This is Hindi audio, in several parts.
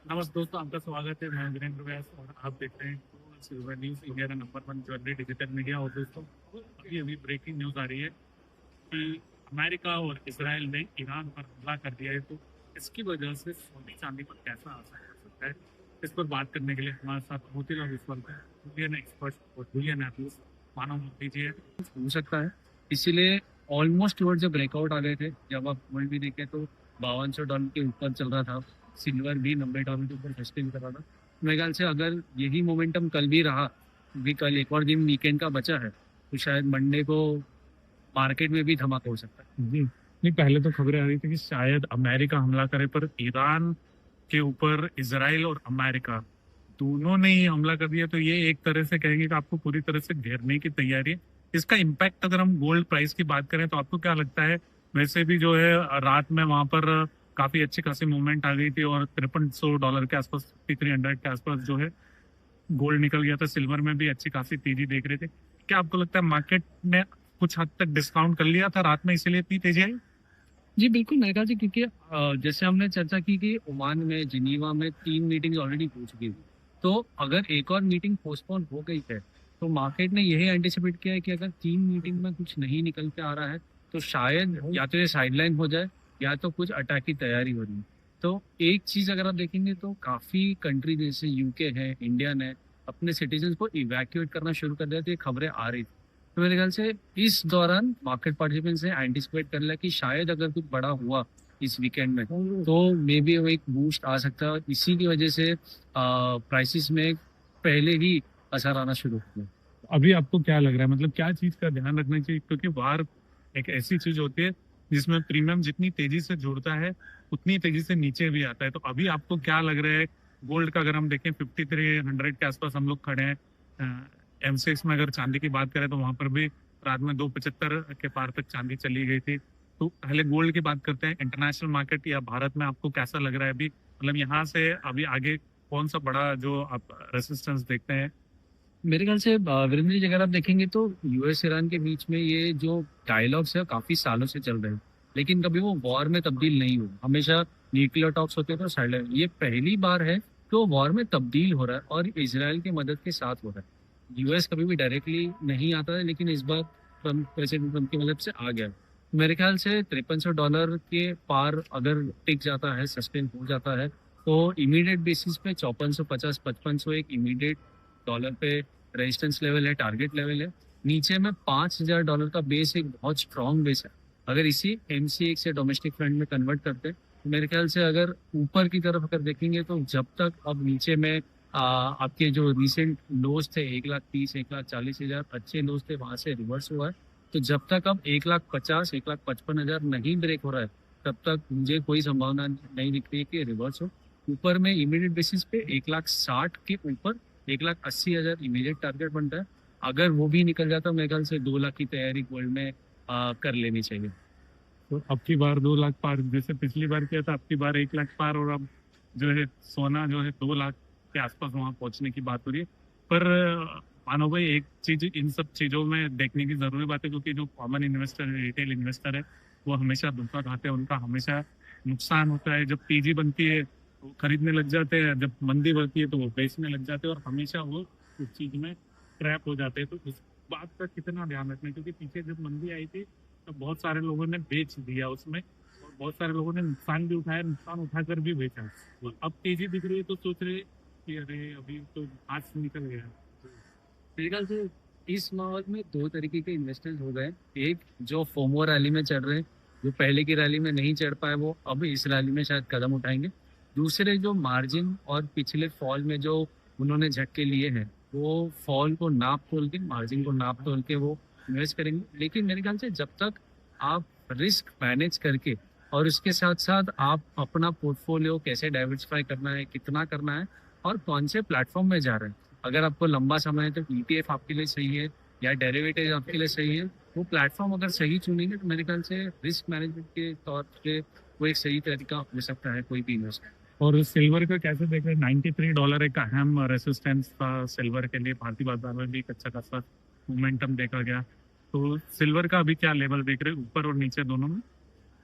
नमस्ते दोस्तों, आपका स्वागत है। मैं वीरेंद्र व्यास और आप देख रहे हैं सिल्वर न्यूज, इंडिया का नंबर 1 ज्वेलरी डिजिटल मीडिया। और दोस्तों, अभी अभी ब्रेकिंग न्यूज आ रही है कि अमेरिका और इसराइल ने ईरान पर हमला कर दिया है। तो इसकी वजह से सोने चांदी पर कैसा असर पड़ सकता है, इस पर बात करने के लिए हमारे साथ मोतीलाल विश्वल है, इंडियन एक्सपर्ट और इंडियन एनालिस्ट मानव मोदी जी है। हो सकता है। इसीलिए ऑलमोस्ट टुवर्ड्स जब ब्रेकआउट आ गए थे, जब आप गोल्ड भी देखे तो $5200 के ऊपर चल रहा था। सिल्वर भी $90 के ऊपर सस्टेन कर रहा था। मेरे ख्याल से अगर यही मोमेंटम कल भी रहा, भी कल एक और दिन वीकेंड का बचा है, तो शायद मंडे को मार्केट में भी धमाका हो सकता है। जी नहीं, पहले तो खबरें आ रही थी कि शायद अमेरिका हमला करे, पर ईरान के ऊपर इसराइल और अमेरिका दोनों ने ही हमला कर दिया। तो ये एक तरह से कहेंगे कि आपको पूरी तरह से घेरने की तैयारी है। इसका इम्पैक्ट अगर हम गोल्ड प्राइस की बात करें तो आपको क्या लगता है? वैसे भी जो है रात में वहां पर काफी अच्छी खासी मूवमेंट आ गई थी और $5300 के आसपास, 5300 के आसपास जो है गोल्ड निकल गया था। सिल्वर में भी अच्छी खासी तेजी देख रहे थे। क्या आपको लगता है मार्केट ने कुछ हद तक डिस्काउंट कर लिया था रात में, इसीलिए इतनी तेजी आई? जी बिल्कुल मेरे ख्याल से, क्योंकि जैसे हमने चर्चा की कि ओमान में, जिनीवा में 3 मीटिंग ऑलरेडी हो चुकी थी। तो अगर एक और मीटिंग पोस्टपोन हो गई है, तो मार्केट ने यही एंटिसिपेट किया है कि अगर 3 मीटिंग में कुछ नहीं निकल के आ रहा है, तो शायद या तो ये साइडलाइन हो जाए या तो कुछ अटैक की तैयारी हो रही है। तो एक चीज अगर आप देखेंगे तो काफी कंट्री जैसे यूके है, इंडिया ने अपने सिटीजन को इवैक्यूएट करना शुरू कर दिया, तो ये खबरें आ रही थी। तो मेरे ख्याल से इस दौरान मार्केट पार्टिसिपेंट्स ने एंटिसिपेट कर लिया कि शायद अगर कुछ बड़ा हुआ इस वीकेंड में, तो मे बी वो एक बूस्ट आ सकता है। इसी की वजह से प्राइसेस में पहले ही असर आना शुरू हो गया। अभी आपको क्या लग रहा है, मतलब क्या चीज का ध्यान रखना चाहिए? क्योंकि वार एक ऐसी चीज होती है जिसमें प्रीमियम जितनी तेजी से जुड़ता है उतनी तेजी से नीचे भी आता है। तो अभी आपको क्या लग रहा है? गोल्ड का अगर हम देखें 5300 के आसपास हम लोग खड़े हैं। एमसीएक्स में अगर चांदी की बात करें तो वहां पर भी रात में 275 के पार तक चांदी चली गई थी। तो पहले गोल्ड की बात करते हैं। इंटरनेशनल मार्केट या भारत में आपको कैसा लग रहा है अभी, मतलब यहाँ से अभी आगे कौन सा बड़ा जो आप रेसिस्टेंस देखते हैं? मेरे ख्याल से वीरेंद्र जी, अगर आप देखेंगे तो यूएस ईरान के बीच में ये जो डायलॉग्स है काफी सालों से चल रहे हैं, लेकिन कभी वो वॉर में तब्दील नहीं हुआ। हमेशा न्यूक्लियर टॉक्स होते थे तो साइलेंट। ये पहली बार है कि वो वॉर में तब्दील हो रहा है और इसराइल की मदद के साथ हो रहा है। यूएस कभी भी डायरेक्टली नहीं आता है, लेकिन इस बार प्रेसिडेंट ट्रम्प की मदद से आ गया। मेरे ख्याल से $5300 के पार अगर टिक जाता है, सस्टेन हो जाता है, तो इमीडिएट बेसिस पे 5450 5500 एक इमीडिएट डॉलर पे रेजिस्टेंस लेवल है, टारगेट लेवल है। नीचे में $5000 का बेस एक बहुत स्ट्रॉन्ग बेस है। अगर इसी एमसीएक्स से डोमेस्टिक फ्रंट में कन्वर्ट करते हैं, तो मेरे ख्याल से अगर ऊपर की तरफ अगर देखेंगे तो जब तक अब नीचे में आपके जो रिसेंट लोज थे 1,30,000 1,40,000 अच्छे लोज थे, वहां से रिवर्स हुआ है। तो जब तक अब 1,50,000 1,55,000 नहीं ब्रेक हो रहा है, तब तक मुझे कोई संभावना नहीं दिख रही है कि रिवर्स हो। ऊपर में इमीडिएट बेसिस पे 1,60,000 के ऊपर 1,80,000 इमीडिएट टारगेट बनता है। अगर वो भी निकल जाता है, मेरे ख्याल से 2 लाख की तैयारी गोल्ड में कर लेनी चाहिए। तो अब की बार 2 लाख पार जैसे पिछली बार किया था, अब की बार 1 लाख पार, और अब जो है सोना जो है 2 लाख के आसपास वहां पहुंचने की बात हो रही है। पर मानो भाई, एक चीज इन सब चीजों में देखने की जरूरी बात है, क्योंकि जो कॉमन इन्वेस्टर है, रिटेल इन्वेस्टर है, वो हमेशा धोखा खाते हैं। उनका हमेशा नुकसान होता है। जब तेजी बनती है वो खरीदने लग जाते हैं, जब मंदी बढ़ती है तो वो बेचने लग जाते हैं, और हमेशा वो उस चीज में ट्रैप हो जाते हैं। तो इस बात का कितना ध्यान रखना है, क्योंकि पीछे जब मंदी आई थी तो बहुत सारे लोगों ने बेच दिया उसमें, और बहुत सारे लोगों ने नुकसान भी उठाया, नुकसान उठाकर भी बेचा। अब तेजी दिख रही है तो सोच रहे कि अरे अभी तो हाथ से निकल गया। मेरे ख्याल से इस माहौल में दो तरीके के इन्वेस्टर्स हो गए। एक जो फोमो रैली में चढ़ रहे हैं, जो पहले की रैली में नहीं चढ़ पाए, वो अब इस रैली में शायद कदम उठाएंगे। दूसरे जो मार्जिन और पिछले फॉल में जो उन्होंने झटके लिए हैं, वो फॉल को नाप तोल के, मार्जिन को नाप तोल के वो इन्वेस्ट करेंगे। लेकिन मेरे ख्याल से जब तक आप रिस्क मैनेज करके और उसके साथ साथ आप अपना पोर्टफोलियो कैसे डाइवर्सिफाई करना है, कितना करना है और कौन से प्लेटफॉर्म में जा रहे हैं, अगर आपको लंबा समय है तो ईटीएफ आपके लिए सही है या डेरिवेटिव आपके लिए सही है। वो प्लेटफॉर्म अगर सही चुनेंगे तो मेरे ख्याल से रिस्क मैनेजमेंट के तौर पे वो एक सही तरीका हो सकता है कोई भी इन्वेस्टर। और सिल्वर का कैसे देख रहे हैं? $93 एक अहम रेसिस्टेंस था सिल्वर के लिए। भारतीय बाजार में भी एक अच्छा खासा मोमेंटम देखा गया। तो सिल्वर का अभी क्या लेवल देख रहे हैं, ऊपर और नीचे दोनों में?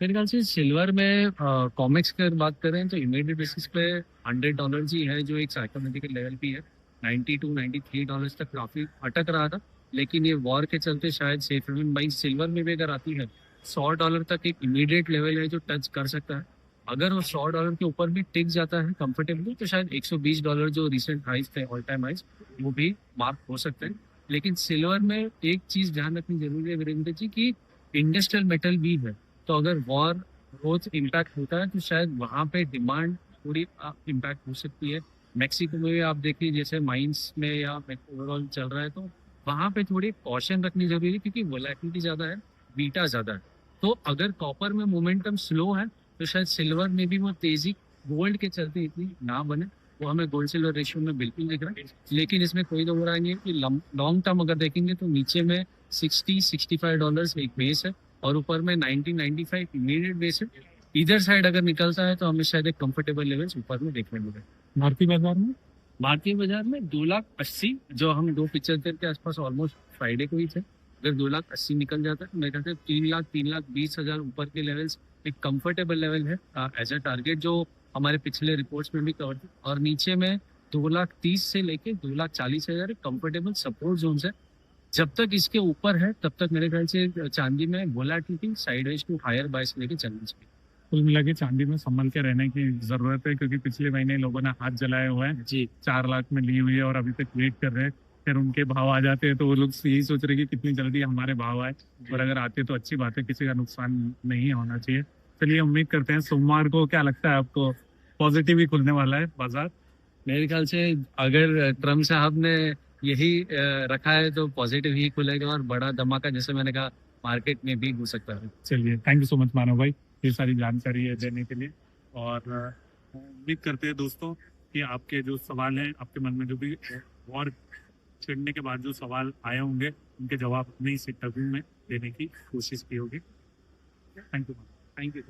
मेरे ख्याल से सिल्वर में कॉमिक्स की अगर बात करें तो इमीडिएट बेसिस पे $100 ही है, जो एक साइकोमेट्रिकल लेवल भी है। $92-93 तक काफी अटक रहा था, लेकिन ये वॉर के चलते शायद सेफ हेवन बाई सिल्वर में भी अगर आती है, $100 तक एक इमीडिएट लेवल है जो टच कर सकता है। अगर वो $100 के ऊपर भी टिक जाता है कंफर्टेबली, तो शायद $120 जो रिसेंट हाइज थे, ऑल टाइम हाइज, वो भी मार्क हो सकते हैं। लेकिन सिल्वर में एक चीज ध्यान रखनी जरूरी है वीरेंद्र जी, की इंडस्ट्रियल मेटल भी है, तो अगर वॉर रोज इम्पैक्ट होता है तो शायद वहाँ पे डिमांड थोड़ी इम्पैक्ट हो सकती है। मेक्सिको में भी आप देखिए, जैसे माइंस में या ओवरऑल चल रहा है, तो वहाँ पे थोड़ी कॉशन रखनी जरूरी है, क्योंकि वोलेटिलिटी ज्यादा है, बीटा ज्यादा है। तो अगर कॉपर में मोमेंटम स्लो है, तो शायद सिल्वर में भी वो तेजी गोल्ड के चलते इतनी ना बने। वो हमें गोल्ड सिल्वर रेशियो में बिल्कुल दिख रहा है, लेकिन इसमें कोई दो राय नहीं है कि लॉन्ग टर्म अगर देखेंगे तो नीचे में $60-65 एक बेस है, और ऊपर में 1995 इमीडिएट बेस है। इधर साइड अगर निकलता है तो हमें शायद एक कंफर्टेबल लेवल्स ऊपर में देखने मिले। भारतीय बाजार में भारतीय बाजार में 2,80,000, जो हम 275 के आसपास ऑलमोस्ट फ्राइडे को ही थे, अगर 2,80,000 निकल जाता है तो मेरे ख्याल से 3,20,000 ऊपर के लेवल्स एक कंफर्टेबल लेवल है एज अ टारगेट, जो हमारे पिछले रिपोर्ट्स में भी कवर थे। और नीचे में 2,30,000 से लेके 2,40,000 एक कंफर्टेबल सपोर्ट जोन है। जब तक इसके ऊपर है तब तक मेरे ख्याल से चांदी में वोलेटिलिटी साइडवेज टू हायर बाइस लेके चलनी चाहिए। कुल मिला के चांदी में संभल के रहने की जरूरत है, क्योंकि पिछले महीने लोगों ने हाथ जलाए हुए हैं, जी 4 लाख में ली हुई है और अभी तक वेट कर रहे हैं। फिर उनके भाव आ जाते हैं तो वो लोग यही सोच रहे हैं कि कितनी जल्दी हमारे भाव आए, और अगर आते तो अच्छी बात है, किसी का नुकसान नहीं होना चाहिए। चलिए, उम्मीद करते हैं सोमवार को, क्या लगता है आपको, पॉजिटिव ही खुलने वाला है बाजार? मेरे ख्याल से अगर ट्रम्प साहब ने यही रखा है तो पॉजिटिव ही खुलेगा, और बड़ा धमाका जैसे मैंने कहा मार्केट में भी हो सकता है। चलिए, थैंक यू सो मच मानव भाई, ये सारी जानकारी है देने के लिए। और उम्मीद करते हैं दोस्तों कि आपके जो सवाल हैं, आपके मन में जो भी और छिड़ने के बाद जो सवाल आए होंगे, उनके जवाब अपने इस इंटरव्यू में देने की कोशिश की होगी। Thank you. Thank you.